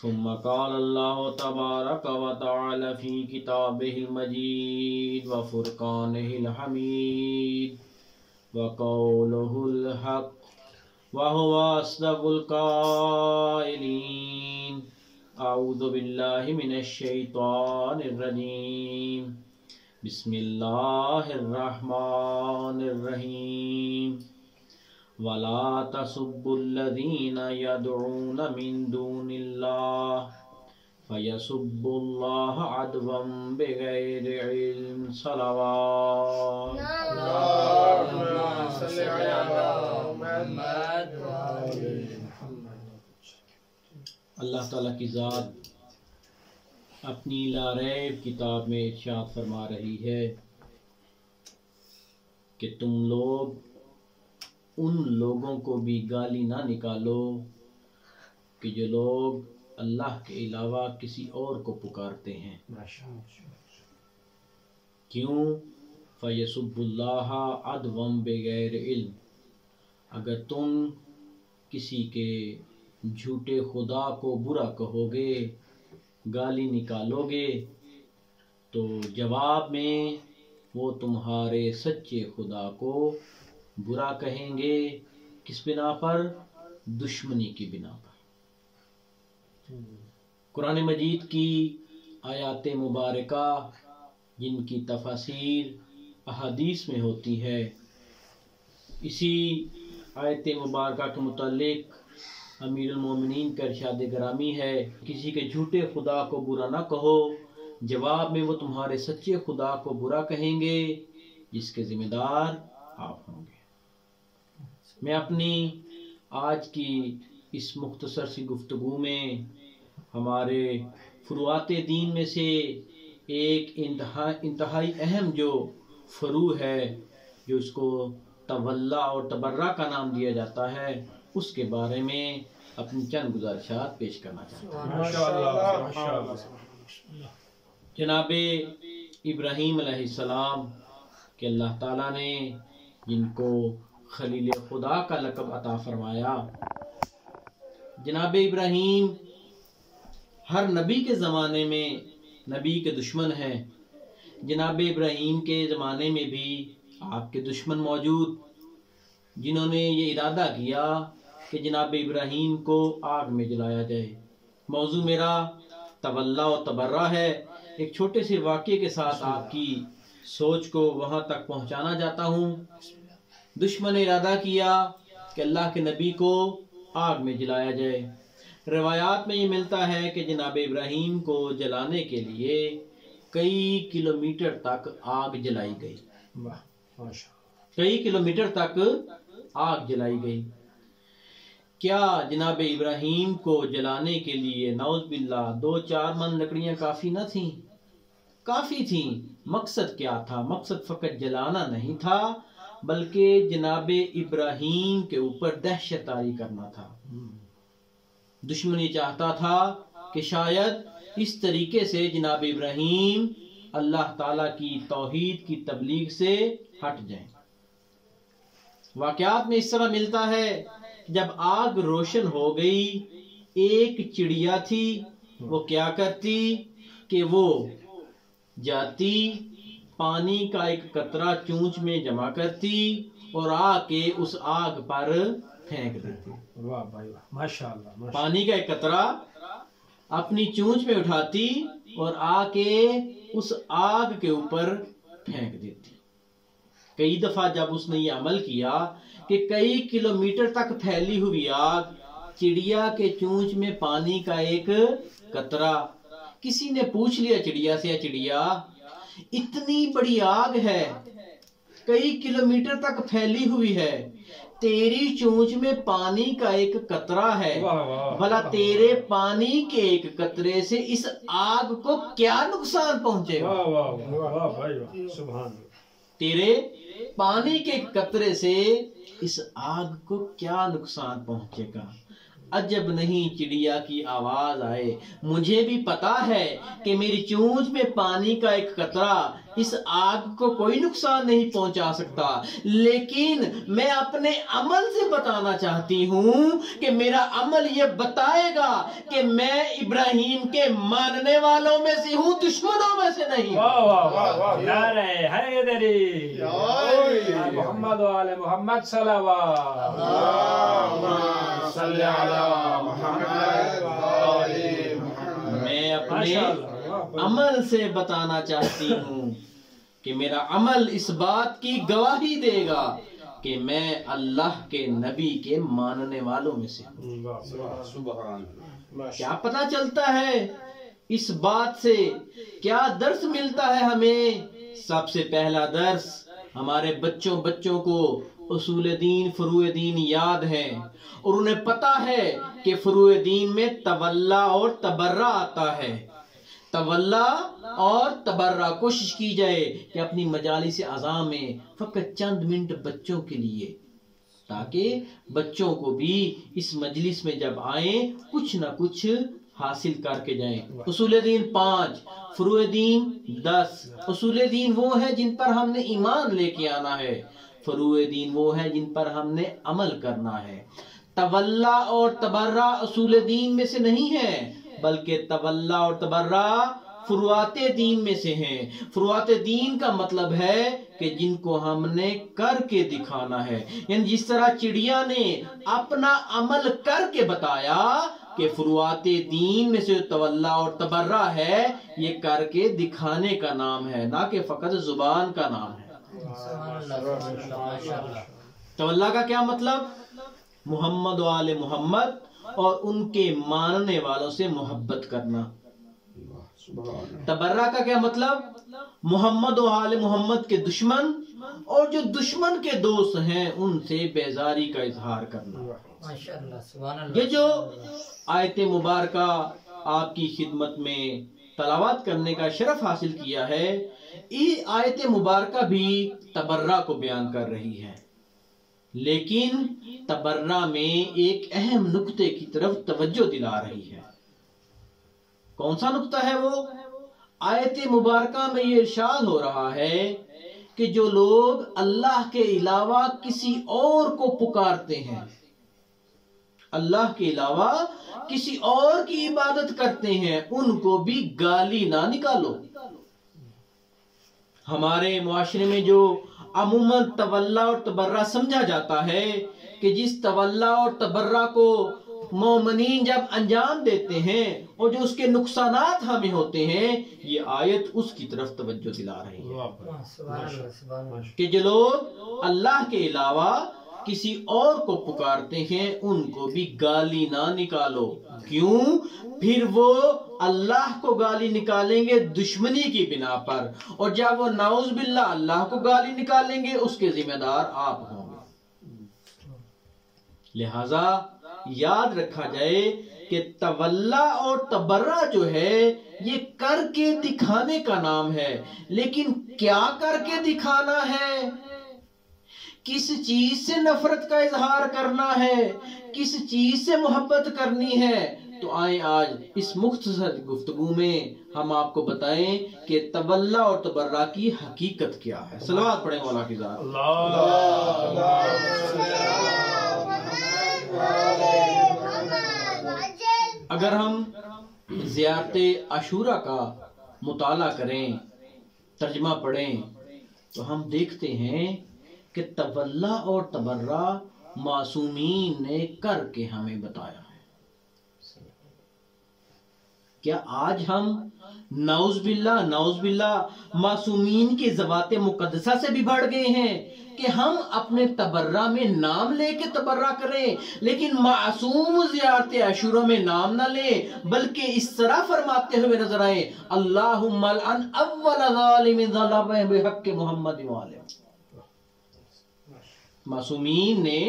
ثم قال الله تبارك وتعالى في كتابه المجيد وفرقانه الحميد وقوله الحق وهو أصدق القائلين أعوذ بالله من الشيطان الرجيم بسم الله الرحمن الرحيم ولا تسبوا الذين يدعون من دون الله فيسبوا الله عدوا بغير علم صلوات اللهم صل على محمد اللہ تعالیٰ کی ذات اپنی لا ریب کتاب میں ارشاد فرما رہی ہے کہ تم لوگ ان لوگوں کو بھی گالی نہ نکالو کہ جو لوگ اللہ کے علاوہ کسی اور کو پکارتے ہیں. کیوں؟ فَيَسُبُّ اللَّهَ عَدْوًا بِغَيْرِ علم. اگر تم کسی کے جھوٹے خدا کو برا کہو گے، گالی نکالو گے، تو جواب میں وہ تمہارے سچے خدا کو برا کہیں گے. کس بنا پر؟ دشمنی کی بنا پر. قرآن مجید کی آیات مبارکہ جن کی تفاسیر احادیث میں ہوتی ہے، اسی آیت مبارکہ کے متعلق امیر المومنین کا ارشاد گرامی ہے، کسی کے جھوٹے خدا کو برا نہ کہو، جواب میں وہ تمہارے سچے خدا کو برا کہیں گے جس کے ذمہ دار آپ ہوں گے. میں اپنی آج کی اس مختصر سی گفتگو میں ہمارے فروعات دین میں سے ایک انتہائی اہم جو فروع ہے، جو اس کو تولا اور تبرہ کا نام دیا جاتا ہے، اس کے بارے میں اپنی چند گزارشات پیش کرنا چاہتا ہوں. جناب ابراہیم علیہ السلام کہ اللہ تعالیٰ نے جن کو خلیل خدا کا لقب عطا فرمایا، جناب ابراہیم ہر نبی کے زمانے میں نبی کے دشمن ہیں. جناب ابراہیم کے زمانے میں بھی آپ کے دشمن موجود، جنہوں نے یہ ارادہ کیا کہ جناب ابراہیم کو آگ میں جلایا جائے. موضوع میرا تولا و تبرہ ہے. ایک چھوٹے سے واقعے کے ساتھ آپ کی سوچ کو وہاں تک پہنچانا چاہتا ہوں. دشمن نے ارادہ کیا کہ اللہ کے نبی کو آگ میں جلایا جائے. روایات میں یہ ملتا ہے کہ جناب ابراہیم کو جلانے کے لیے کئی کلومیٹر تک آگ جلائی گئی. کئی کلومیٹر تک آگ جلائی گئی. کیا جناب ابراہیم کو جلانے کے لیے نعوذ باللہ 2-4 من لکڑیاں کافی نہ تھیں؟ کافی تھیں. مقصد کیا تھا؟ مقصد فقط جلانا نہیں تھا، بلکہ جناب ابراہیم کے اوپر دہشت طاری کرنا تھا. دشمن یہ چاہتا تھا کہ شاید اس طریقے سے جناب ابراہیم اللہ تعالیٰ کی توحید کی تبلیغ سے ہٹ جائیں. واقعات میں اس طرح ملتا ہے، جب آگ روشن ہو گئی، ایک چڑیا تھی، وہ کیا کرتی کہ وہ جاتی، پانی کا ایک قطرہ چونچ میں جمع کرتی اور آ کے اس آگ پر پھینک دیتی. واہ بھائی واہ، ماشاءاللہ. پانی کا ایک قطرہ اپنی چونچ میں اٹھاتی اور آ کے اس آگ کے اوپر پھینک دیتی. کئی دفعہ جب اس نے یہ عمل کیا کہ کئی کلومیٹر تک پھیلی ہوئی آگ، چڑیا کے چونچ میں پانی کا ایک قطرہ. کسی نے پوچھ لیا چڑیا سے، چڑیا اتنی بڑی آگ ہے، کئی کلومیٹر تک پھیلی ہوئی ہے، تیری چونچ میں پانی کا ایک قطرہ ہے، بھلا تیرے پانی کے ایک قطرے سے اس آگ کو کیا نقصان پہنچے گا؟ تیرے پانی کے قطرے سے اس آگ کو کیا نقصان پہنچے گا؟ عجب نہیں چڑیا کی آواز آئے، مجھے بھی پتا ہے کہ میری چونچ میں پانی کا ایک قطرہ اس آگ کو کوئی نقصان نہیں پہنچا سکتا، لیکن میں اپنے عمل سے بتانا چاہتی ہوں کہ میرا عمل یہ بتائے گا کہ میں ابراہیم کے ماننے والوں میں سے ہوں، دشمنوں میں سے نہیں۔ واہ واہ واہ واہ، نعرہ حیدری، محمد و آل محمد صلوات، اللہم صلی علی محمد و آل محمد۔ میں اپنے عمل سے بتانا چاہتی ہوں کہ میرا عمل اس بات کی گواہی دے گا کہ میں اللہ کے نبی کے ماننے والوں میں سے ہوں۔ سبحان کیا پتہ چلتا ہے اس بات سے؟ کیا درس ملتا ہے ہمیں؟ سب سے پہلا درس، ہمارے بچوں کو اصول دین، فروع دین یاد ہے، اور انہیں پتا ہے کہ فروع دین میں تولا اور تبرہ آتا ہے۔ تولا اور تبرہ، کوشش کی جائے کہ اپنی مجالس اعضاء میں فقط چند منٹ بچوں کے لیے، تاکہ بچوں کو بھی اس مجلس میں جب آئیں کچھ نہ کچھ حاصل کر کے جائیں۔ اصول دین 5، فروع دین 10۔ اصول دین وہ ہے جن پر ہم نے ایمان لے کے آنا ہے، فروع دین وہ ہے جن پر ہم نے عمل کرنا ہے۔ تولا اور تبرہ اصول دین میں سے نہیں ہے، بلکہ تولا اور تبرہ فروعات دین میں سے ہیں۔ فروعات دین کا مطلب ہے کہ جن کو ہم نے کر کے دکھانا ہے، یعنی جس طرح چڑیا نے اپنا عمل کر کے بتایا کہ فروعات دین میں سے تولا اور تبرہ ہے، یہ کر کے دکھانے کا نام ہے، نہ کہ فقط زبان کا نام ہے۔ تولا کا کیا مطلب؟ محمد و آل محمد اور ان کے ماننے والوں سے محبت کرنا۔ تبرہ کا کیا مطلب؟ محمد و آل محمد کے دشمن اور جو دشمن کے دوست ہیں ان سے بیزاری کا اظہار کرنا۔ یہ جو آیت مبارکہ آپ کی خدمت میں تلاوت کرنے کا شرف حاصل کیا ہے، یہ آیت مبارکہ بھی تبرہ کو بیان کر رہی ہے، لیکن تبرہ میں ایک اہم نقطے کی طرف توجہ دلا رہی ہے۔ کون سا نقطہ ہے وہ؟ آیت مبارکہ میں یہ ارشاد ہو رہا ہے کہ جو لوگ اللہ کے علاوہ کسی اور کو پکارتے ہیں، اللہ کے علاوہ کسی اور کی عبادت کرتے ہیں، ان کو بھی گالی نہ نکالو۔ ہمارے معاشرے میں جو عموماً تولا اور تبرہ سمجھا جاتا ہے کہ جس تولا اور تبرہ کو مومنین جب انجام دیتے ہیں اور جو اس کے نقصانات ہمیں ہوتے ہیں، یہ آیت اس کی طرف توجہ دلا رہی ہے کہ جو لوگ اللہ کے علاوہ کسی اور کو پکارتے ہیں ان کو بھی گالی نہ نکالو۔ کیوں؟ پھر وہ اللہ کو گالی نکالیں گے دشمنی کی بنا پر، اور جب وہ نعوذ باللہ اللہ کو گالی نکالیں گے اس کے ذمہ دار آپ ہوں گے۔ لہذا یاد رکھا جائے کہ تولا اور تبرہ جو ہے یہ کر کے دکھانے کا نام ہے، لیکن کیا کر کے دکھانا ہے؟ کس چیز سے نفرت کا اظہار کرنا ہے؟ کس چیز سے محبت کرنی ہے؟ تو آئیں آج اس مختصر گفتگو میں ہم آپ کو بتائیں کہ تولا اور تبرہ کی حقیقت کیا ہے۔ صلوات پڑھیں مولا کی ذات۔ اگر ہم زیارت عاشوراء کا مطالعہ کریں، ترجمہ پڑھیں، تو ہم دیکھتے ہیں کہ تولا اور تبرہ معصومین نے کر کے ہمیں بتایا ہے۔ کیا آج ہم نعوذ باللہ معصومین کی ذوات مقدسہ سے بھی بڑھ گئے ہیں کہ ہم اپنے تبرہ میں نام لے کے تبرہ کریں، لیکن معصوم زیارت عاشوراء میں نام نہ لیں، بلکہ اس طرح فرماتے ہوئے نظر آئیں، اللہم العن اول ظالم ظلم بحق محمد وآلہ۔ معصومین نے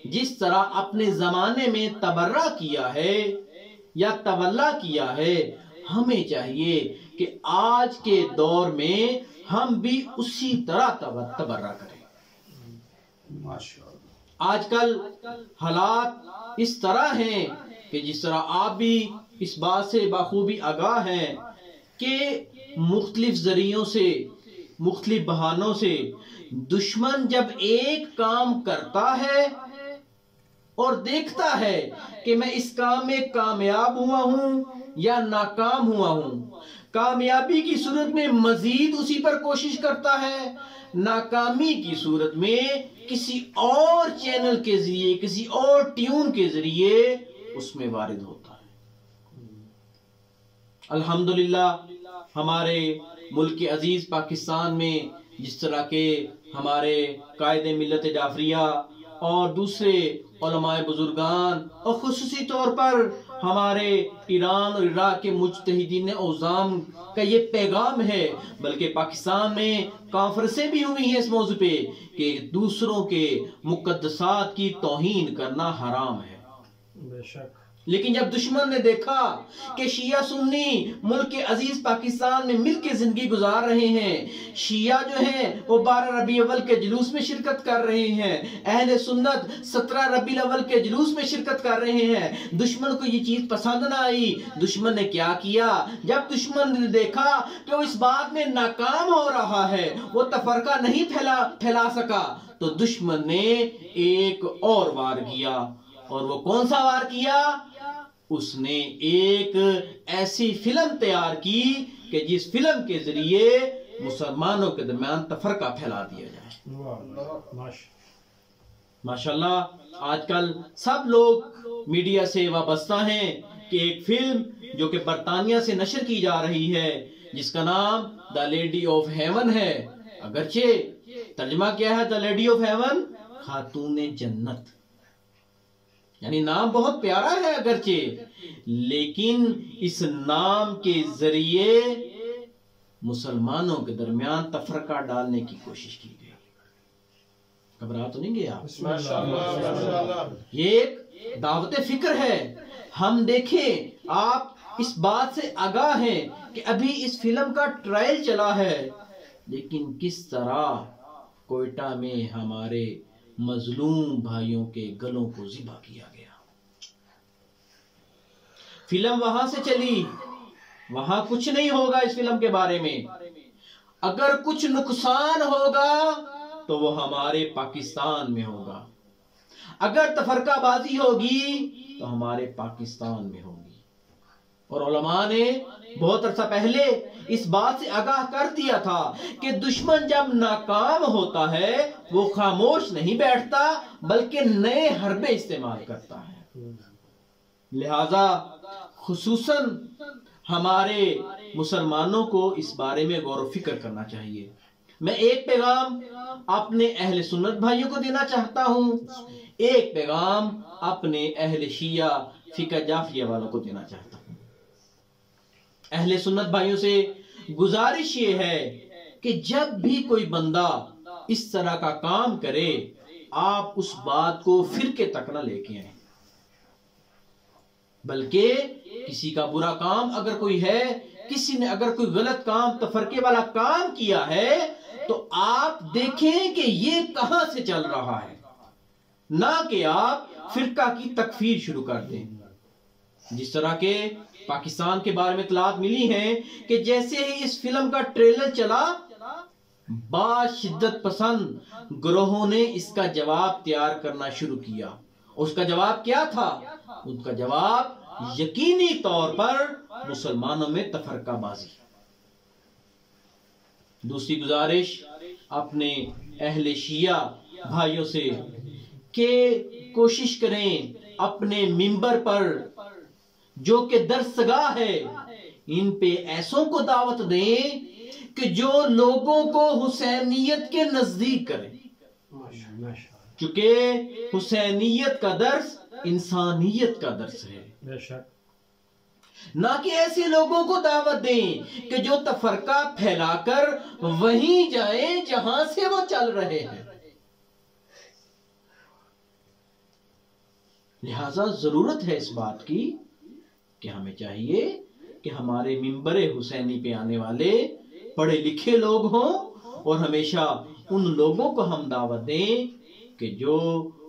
جس طرح اپنے زمانے میں تبرہ کیا ہے یا تولا کیا ہے، ہمیں چاہیے کہ آج کے دور میں ہم بھی اسی طرح تبرہ کریں۔ آج کل حالات اس طرح ہیں کہ جس طرح آپ بھی اس بات سے بخوبی آگاہ ہیں کہ مختلف ذریعوں سے مختلف بہانوں سے دشمن جب ایک کام کرتا ہے اور دیکھتا ہے کہ میں اس کام میں کامیاب ہوا ہوں یا ناکام ہوا ہوں، کامیابی کی صورت میں مزید اسی پر کوشش کرتا ہے، ناکامی کی صورت میں کسی اور چینل کے ذریعے، کسی اور ٹیون کے ذریعے اس میں وارد ہوتا ہے۔ الحمدللہ ہمارے ملک عزیز پاکستان میں جس طرح کے ہمارے قائد ملت جعفریہ اور دوسرے علماء بزرگان اور خصوصی طور پر ہمارے ایران اور عراق کے مجتہدین اوزام کا یہ پیغام ہے، بلکہ پاکستان میں کانفرنسیں بھی ہوئی ہیں اس موضوع پہ کہ دوسروں کے مقدسات کی توہین کرنا حرام ہے۔ بے شک۔ لیکن جب دشمن نے دیکھا کہ شیعہ سنی ملک عزیز پاکستان میں مل کے زندگی گزار رہے ہیں، شیعہ جو ہیں وہ 12 ربیع الاول کے جلوس میں شرکت کر رہے ہیں، اہل سنت 17 ربیع الاول کے جلوس میں شرکت کر رہے ہیں، دشمن کو یہ چیز پسند نہ آئی۔ دشمن نے کیا کیا؟ جب دشمن نے دیکھا کہ وہ اس بات میں ناکام ہو رہا ہے، وہ تفرقہ نہیں پھیلا سکا، تو دشمن نے ایک اور وار کیا۔ اور وہ کون سا وار کیا؟ اس نے ایک ایسی فلم تیار کی کہ جس فلم کے ذریعے مسلمانوں کے درمیان تفرقہ پھیلا دیا جائے۔ ماشاءاللہ آج کل سب لوگ میڈیا سے وابستہ ہیں کہ ایک فلم جو کہ برطانیہ سے نشر کی جا رہی ہے جس کا نام دا لیڈی آف ہیون ہے، اگرچہ ترجمہ کیا ہے دا لیڈی آف ہیون، خاتون جنت، یعنی نام بہت پیارا ہے اگرچہ، لیکن اس نام کے ذریعے مسلمانوں کے درمیان تفرقہ ڈالنے کی کوشش کی گئی۔ گھبرا تو نہیں گیا آپ؟ یہ ایک دعوت فکر ہے۔ ہم دیکھیں، آپ اس بات سے آگاہ ہیں کہ ابھی اس فلم کا ٹرائل چلا ہے، لیکن کس طرح کوئٹہ میں ہمارے مظلوم بھائیوں کے گلوں کو ذبح کیا گیا۔ فلم وہاں سے چلی، وہاں کچھ نہیں ہوگا اس فلم کے بارے میں، اگر کچھ نقصان ہوگا تو وہ ہمارے پاکستان میں ہوگا، اگر تفرقہ بازی ہوگی تو ہمارے پاکستان میں ہوگی۔ اور علماء نے بہت عرصہ پہلے اس بات سے آگاہ کر دیا تھا کہ دشمن جب ناکام ہوتا ہے وہ خاموش نہیں بیٹھتا بلکہ نئے حربے استعمال کرتا ہے۔ لہذا خصوصاً ہمارے مسلمانوں کو اس بارے میں غور و فکر کرنا چاہیے۔ میں ایک پیغام اپنے اہل سنت بھائیوں کو دینا چاہتا ہوں، ایک پیغام اپنے اہل شیعہ فقہ جعفریہ والوں کو دینا چاہتا ہوں۔ اہل سنت بھائیوں سے گزارش یہ ہے کہ جب بھی کوئی بندہ اس طرح کا کام کرے آپ اس بات کو فرقے تک نہ لے کے آئیں، بلکہ کسی کا برا کام اگر کوئی ہے، کسی نے اگر کوئی غلط کام تفرقے والا کام کیا ہے تو آپ دیکھیں کہ یہ کہاں سے چل رہا ہے، نہ کہ آپ فرقہ کی تکفیر شروع کر دیں۔ جس طرح کے پاکستان کے بارے میں اطلاعات ملی ہیں کہ جیسے ہی اس فلم کا ٹریلر چلا، بعض شدت پسند گروہوں نے اس کا جواب تیار کرنا شروع کیا۔ اس کا جواب کیا تھا؟ ان کا جواب یقینی طور پر مسلمانوں میں تفرقہ بازی۔ دوسری گزارش اپنے اہل شیعہ بھائیوں سے کہ کوشش کریں اپنے منبر پر جو کہ درسگاہ ہے ان پہ ایسوں کو دعوت دیں کہ جو لوگوں کو حسینیت کے نزدیک کریں، چونکہ حسینیت کا درس انسانیت کا درس ہے، نہ کہ ایسے لوگوں کو دعوت دیں کہ جو تفرقہ پھیلا کر وہیں جائیں جہاں سے وہ چل رہے ہیں۔ لہذا ضرورت ہے اس بات کی کہ ہمیں چاہیے کہ ہمارے منبر حسینی پہ آنے والے پڑھے لکھے لوگ ہوں اور ہمیشہ ان لوگوں کو ہم دعوت دیں کہ جو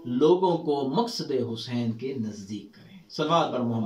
لوگوں کو مقصد حسین کے نزدیک کریں۔ صلوات پر محمد۔